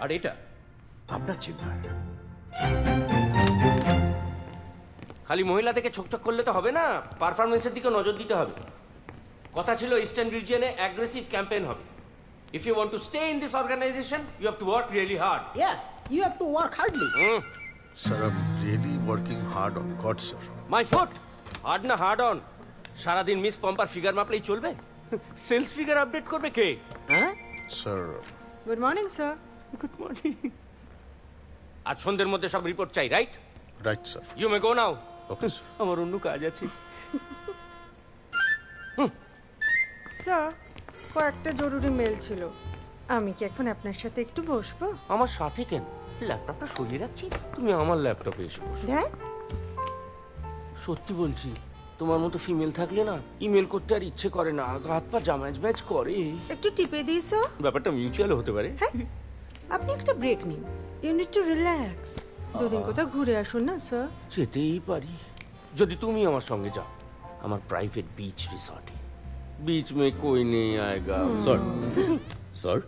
আর এটা আপনার চেম্বার। খালি মহিলা থেকে ছোকছোক করলে তো হবে না, পারফরমেন্সের দিকে নজর দিতে হবে। কথা ছিল ইস্টার্ন রিজিয়নে অ্যাগ্রেসিভ ক্যাম্পেইন হবে। If you want to stay in this organisation you have to work really hard. Yes, you have to work hardly. Sir, I'm really working hard on God, sir. My foot, hard না hard on? সারাদিন miss পম্পার figure মাপলেই চলবে? Sales figure update করবে কে? হ্যাঁ Sir, good morning sir. Good morning. আজ সন্ধ্যের মধ্যে সব রিপোর্ট চাই, right? right, sir. You may go now. Okay, sir. আমার অন্য কাজ আছে। স্যার, কয়েকটা জরুরি মেল ছিল, আমি কি এখন আপনার সাথে একটু বসবো? আমার সাথে কেন? ল্যাপটপটা সরিয়ে রাখছি, তুমি আমার ল্যাপটপে এসে বসো। দেখ, সত্যি বলছি, তোমার মতো ফিমেল থাকলে না ইমেল করতে আর ইচ্ছে করে না, হাত পা জামাজ ব্যাজ করে। একটু টিপে দিই স্যার। ব্যাপারটা মিউচুয়াল হতে পারে। আপনি একটা ব্রেক নিন, ইউ নিড টু রিল্যাক্স। দুদিন কোথাও ঘুরে আসুন না স্যার। যেতেই পারি যদি তুমি আমার সঙ্গে যাও আমার প্রাইভেট বিচ রিসর্টে। बीच में कोई नहीं आएगा। Sir, sir,